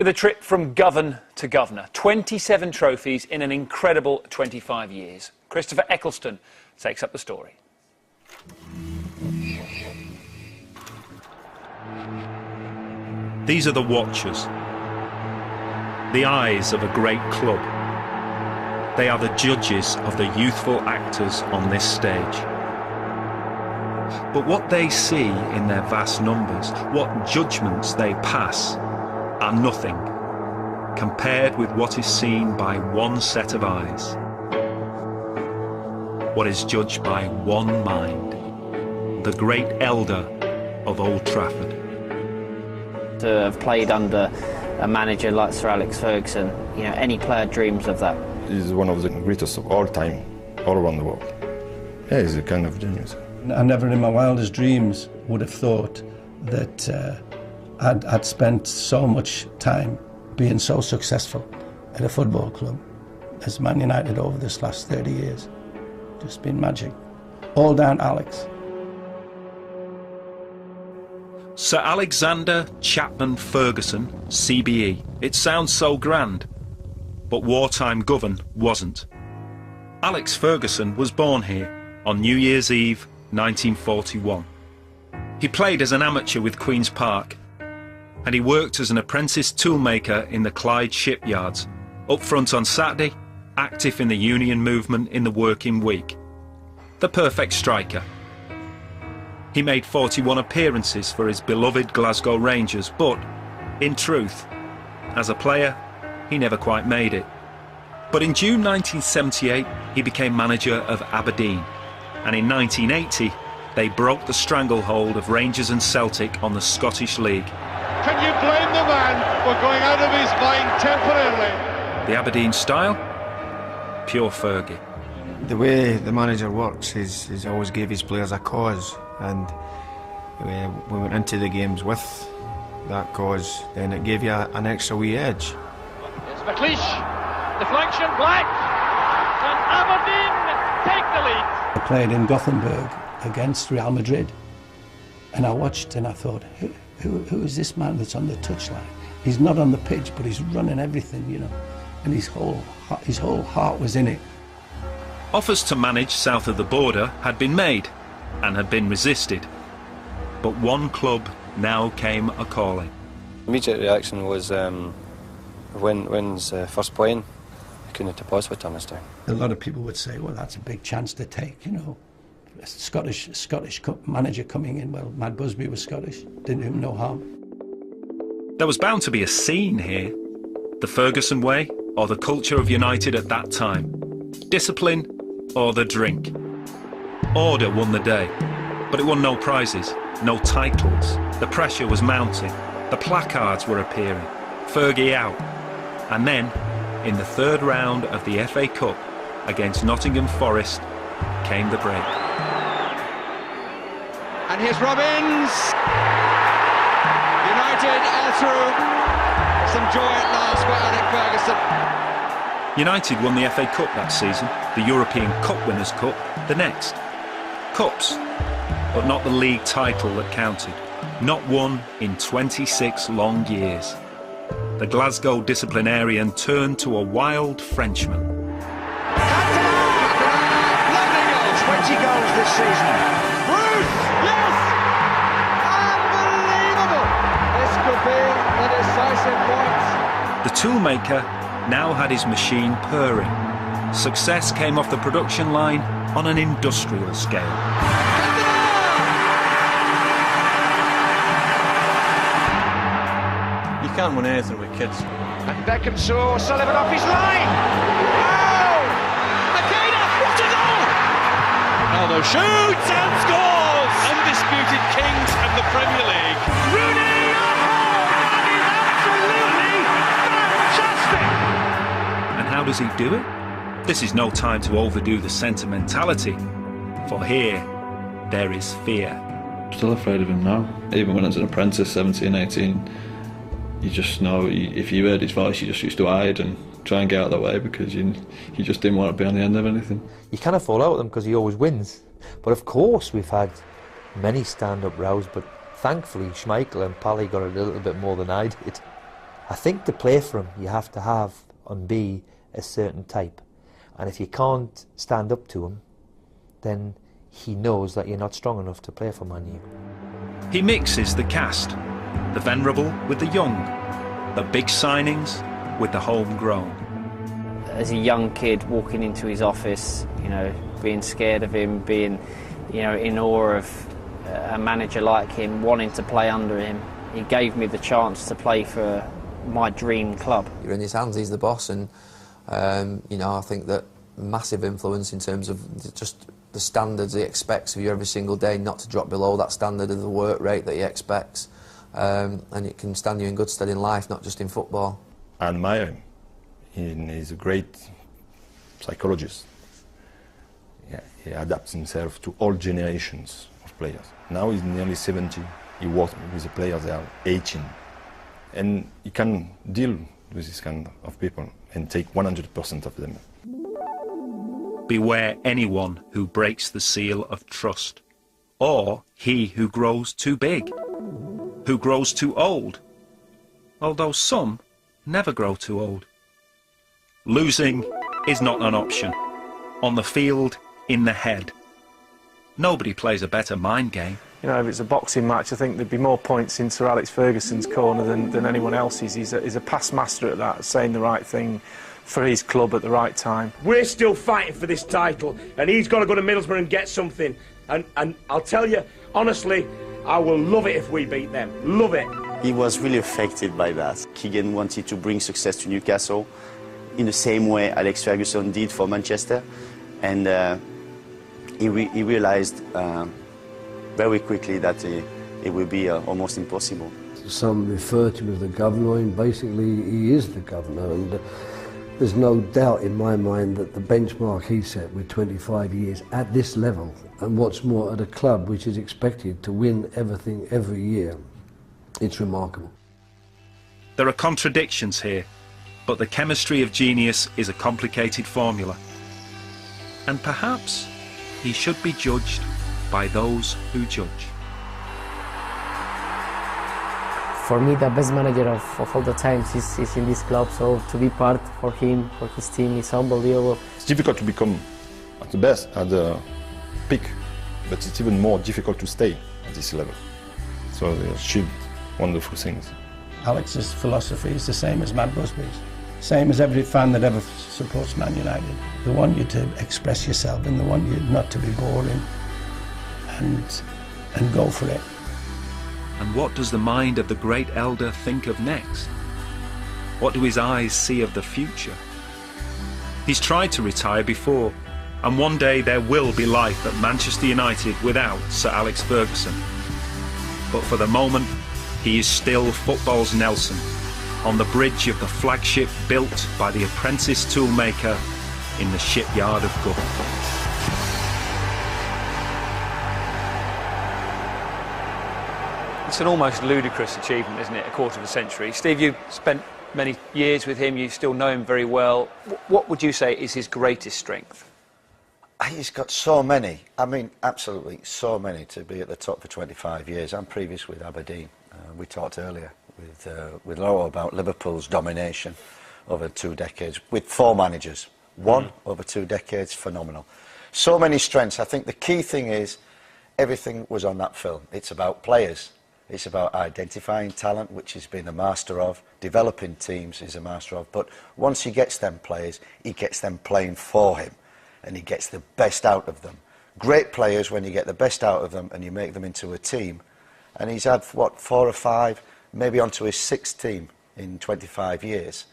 With a trip from govern to governor, 27 trophies in an incredible 25 years. Christopher Eccleston takes up the story. These are the watchers, the eyes of a great club. They are the judges of the youthful actors on this stage. But what they see in their vast numbers, what judgments they pass, are nothing compared with what is seen by one set of eyes. What is judged by one mind, the great elder of Old Trafford. To have played under a manager like Sir Alex Ferguson, you know, any player dreams of that. He's one of the greatest of all time, all around the world. Yeah, he's a kind of genius. I never in my wildest dreams would have thought that I'd spent so much time being so successful at a football club as Man United over this last 30 years. Just been magic. All down Alex. Sir Alexander Chapman Ferguson, CBE. It sounds so grand, but wartime govern wasn't. Alex Ferguson was born here on New Year's Eve 1941. He played as an amateur with Queen's Park, and he worked as an apprentice toolmaker in the Clyde shipyards, up front on Saturday, active in the union movement in the working week. The perfect striker. He made 41 appearances for his beloved Glasgow Rangers, but, in truth, as a player, he never quite made it. But in June 1978, he became manager of Aberdeen, and in 1980, they broke the stranglehold of Rangers and Celtic on the Scottish League. Can you blame the man for going out of his mind temporarily? The Aberdeen style? Pure Fergie. The way the manager works is he's always gave his players a cause, and we went into the games with that cause, then it gave you an extra wee edge. It's McLeish, deflection, Black, and Aberdeen take the lead. I played in Gothenburg against Real Madrid, and I watched and I thought, who is this man that's on the touchline? He's not on the pitch, but he's running everything, you know, and his whole heart was in it. Offers to manage south of the border had been made and had been resisted, but one club now came a-calling. Immediate reaction was when's first playing, I couldn't have possibly turn us down. A lot of people would say, well, that's a big chance to take, you know. A Scottish manager coming in. Well, Matt Busby was Scottish, didn't do him no harm. There was bound to be a scene here. The Ferguson way, or the culture of United at that time. Discipline, or the drink. Order won the day, but it won no prizes, no titles. The pressure was mounting, the placards were appearing, Fergie out. And then, in the third round of the FA Cup against Nottingham Forest, came the break. And here's Robbins. United are through. Some joy at last for Alex Ferguson. United won the FA Cup that season, the European Cup Winners' Cup the next. Cups, but not the league title that counted. Not one in 26 long years. The Glasgow disciplinarian turned to a wild Frenchman. Lovely goal, 20 goals this season. Bruce, yes! Unbelievable! This could be the decisive point. The toolmaker now had his machine purring. Success came off the production line on an industrial scale. You can't win anything with kids. And Beckham saw Sullivan off his line. Oh! Makeda, what a goal! Ronaldo shoots and scores! Undisputed kings of the Premier League. Rooney! Oh, that is absolutely fantastic! And how does he do it? This is no time to overdo the sentimentality, for here there is fear. Still afraid of him now. Even when I was an apprentice, 17, 18, you just know, if you heard his voice, you just used to hide and try and get out of the way because you just didn't want to be on the end of anything. You kind of fall out with him because he always wins. But of course we've had many stand-up rows, but thankfully Schmeichel and Pally got a little bit more than I did. I think to play for him, you have to have and be a certain type. And if you can't stand up to him, then he knows that you're not strong enough to play for Man U. He mixes the cast, the venerable with the young, the big signings with the homegrown. As a young kid walking into his office, you know, being scared of him, being, you know, in awe of a manager like him, wanting to play under him, he gave me the chance to play for my dream club. You're in his hands, he's the boss, and you know, I think that massive influence in terms of just the standards he expects of you every single day, not to drop below that standard of the work rate that he expects, and it can stand you in good stead in life, not just in football. I admire him. He's a great psychologist. Yeah, he adapts himself to all generations of players. Now he's nearly 70. He works with the players, they are 18. And he can deal with this kind of people and take 100% of them. Beware anyone who breaks the seal of trust, or he who grows too big, who grows too old, although some never grow too old. Losing is not an option. On the field, in the head. Nobody plays a better mind game. You know, if it's a boxing match, I think there'd be more points in Sir Alex Ferguson's corner than anyone else's. He's a past master at that, saying the right thing for his club at the right time. We're still fighting for this title, and he's got to go to Middlesbrough and get something. And I'll tell you, honestly, I will love it if we beat them. Love it. He was really affected by that. Keegan wanted to bring success to Newcastle in the same way Alex Ferguson did for Manchester, and he realised very quickly that it would be almost impossible. Some refer to him as the governor, and basically he is the governor, and there's no doubt in my mind that the benchmark he set with 25 years at this level, and what's more, at a club which is expected to win everything every year, it's remarkable. There are contradictions here, but the chemistry of genius is a complicated formula. And perhaps he should be judged by those who judge. For me, the best manager of all the times is in this club, so to be part for him, for his team, is unbelievable. It's difficult to become at the best, at the peak, but it's even more difficult to stay at this level. So they achieved wonderful things. Alex's philosophy is the same as Matt Busby's. Same as every fan that ever supports Man United. They want you to express yourself, and they want you not to be boring, and go for it. And what does the mind of the great elder think of next? What do his eyes see of the future? He's tried to retire before, and one day there will be life at Manchester United without Sir Alex Ferguson. But for the moment, he is still football's Nelson, on the bridge of the flagship built by the apprentice toolmaker in the shipyard of Gull. It's an almost ludicrous achievement, isn't it? A quarter of a century. Steve, you've spent many years with him, you still know him very well. What would you say is his greatest strength? He's got so many, I mean, absolutely so many to be at the top for 25 years. I'm previous with Aberdeen. We talked earlier with Laura about Liverpool's domination over 2 decades, with 4 managers. One over 2 decades, phenomenal. So many strengths. I think the key thing is everything was on that film. It's about players. It's about identifying talent, which he's been a master of. Developing teams, he's a master of. But once he gets them players, he gets them playing for him, and he gets the best out of them. Great players, when you get the best out of them and you make them into a team. And he's had, what, 4 or 5, maybe onto his 6th team in 25 years.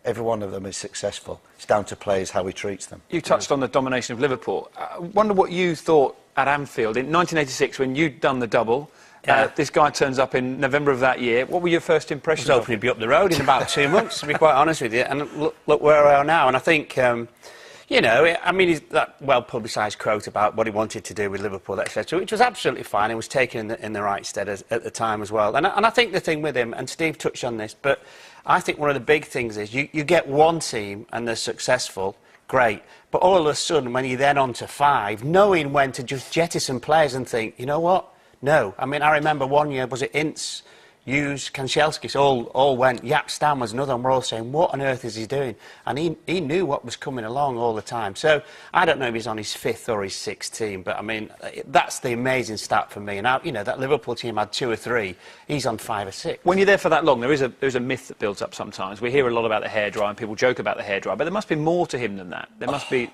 Every one of them is successful. It's down to players, how he treats them. You touched on the domination of Liverpool. I wonder what you thought at Anfield in 1986 when you'd done the double. Yeah. This guy turns up in November of that year. What were your first impressions? I was hoping he'd be up the road in about 2 months, to be quite honest with you. And look where we are now. And I think, you know, I mean, that well-publicised quote about what he wanted to do with Liverpool, etc., which was absolutely fine. It was taken in the right stead at the time as well. And I think the thing with him, and Steve touched on this, but I think one of the big things is you get one team and they're successful, great. But all of a sudden, when you're then on to 5, knowing when to just jettison players and think, you know what? No. I mean, I remember one year, was it Ince? Hughes, Kanchelskis all went. Jaap Stam was another, and we're all saying, what on earth is he doing? And he knew what was coming along all the time. So I don't know if he's on his 5th or his 6th team, but I mean, that's the amazing stat for me. And now, you know, that Liverpool team had 2 or 3. He's on 5 or 6. When you're there for that long, there is a myth that builds up sometimes. We hear a lot about the hairdryer, and people joke about the hairdryer, but there must be more to him than that. There must be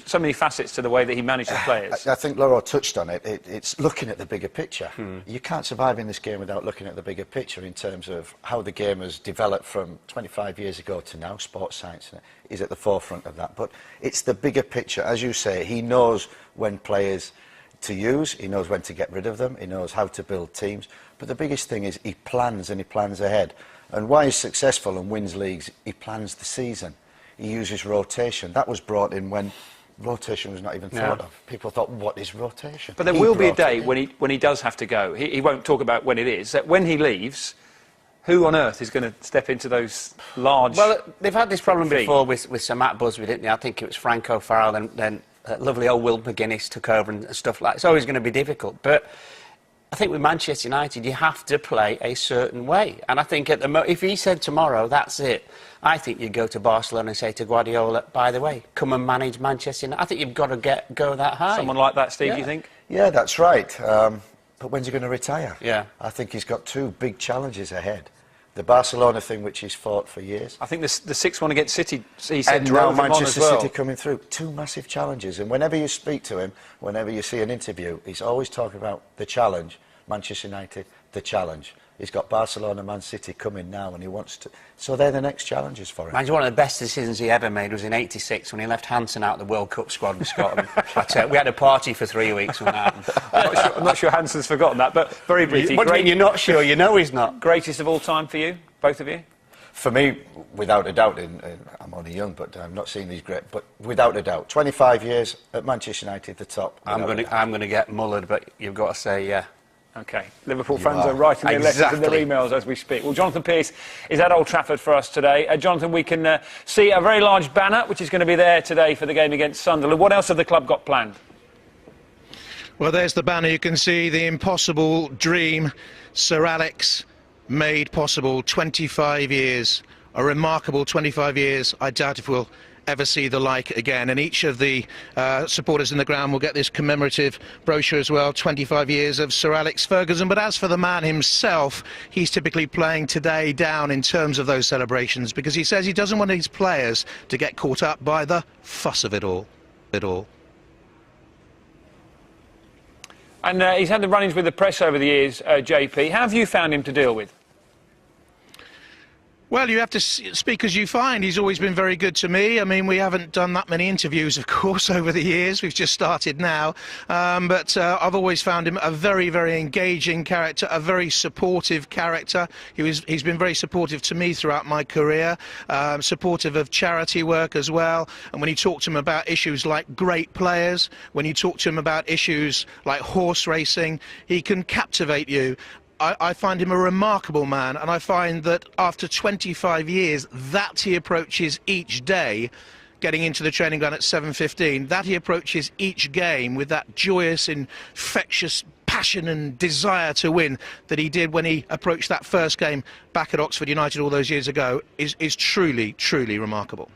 so many facets to the way that he manages players. I think Laurent touched on it. It's looking at the bigger picture. You can't survive in this game without looking at the bigger picture in terms of how the game has developed from 25 years ago to now. Sports science is at the forefront of that. But it's the bigger picture. As you say, he knows when players to use, he knows when to get rid of them, he knows how to build teams. But the biggest thing is he plans, and he plans ahead. And why he's successful and wins leagues, he plans the season. He uses rotation. That was brought in when rotation was not even thought of. People thought, what is rotation? But there will be a day when he does have to go. He won't talk about when it is. That when he leaves, who on earth is going to step into those large... Well, they've had this problem before with Sir Matt Busby, didn't they? I think it was Frank O'Farrell, then lovely old Will McGuinness took over and stuff like that. It's always going to be difficult. But I think with Manchester United, you have to play a certain way. And I think if he said tomorrow, that's it, I think you'd go to Barcelona and say to Guardiola, by the way, come and manage Manchester United. I think you've got to go that high. Someone like that, Steve, do you think? Yeah, that's right. But when's he going to retire? Yeah. I think he's got 2 big challenges ahead. The Barcelona thing, which he's fought for years. I think the 6th one against City, he said, and drove now him on Manchester as well. City coming through. 2 massive challenges. And whenever you speak to him, whenever you see an interview, he's always talking about the challenge. Manchester United, the challenge. He's got Barcelona, Man City coming now, and he wants to... So they're the next challenges for him. Mind you, one of the best decisions he ever made was in '86 when he left Hansen out of the World Cup squad with Scotland. We had a party for 3 weeks when that happened. I'm not sure Hansen's forgotten that, but very briefly... What do you mean you're not sure? You know he's not. Greatest of all time for you, both of you? For me, without a doubt, I'm only young, but I've not seen these great... But without a doubt, 25 years at Manchester United, the top. I'm going to get mullered, but you've got to say, yeah. OK. Liverpool fans are writing their letters and their emails as we speak. Well, Jonathan Pearce is at Old Trafford for us today. Jonathan, we can see a very large banner, which is going to be there today for the game against Sunderland. What else have the club got planned? Well, there's the banner. You can see the impossible dream Sir Alex made possible. 25 years. A remarkable 25 years. I doubt if we'll ever see the like again, and each of the supporters in the ground will get this commemorative brochure as well. 25 years of Sir Alex Ferguson. But as for the man himself, he's typically playing today down in terms of those celebrations, because he says he doesn't want his players to get caught up by the fuss of it all. And he's had the run-ins with the press over the years, JP. How have you found him to deal with? Well, you have to speak as you find. He's always been very good to me. I mean, we haven't done that many interviews, of course, over the years. We've just started now. But I've always found him a very, very engaging character, a very supportive character. He's been very supportive to me throughout my career, supportive of charity work as well. And when you talk to him about issues like great players, when you talk to him about issues like horse racing, he can captivate you. I find him a remarkable man, and I find that after 25 years that he approaches each day, getting into the training ground at 7:15, that he approaches each game with that joyous, infectious passion and desire to win that he did when he approached that first game back at Oxford United all those years ago is truly, truly remarkable.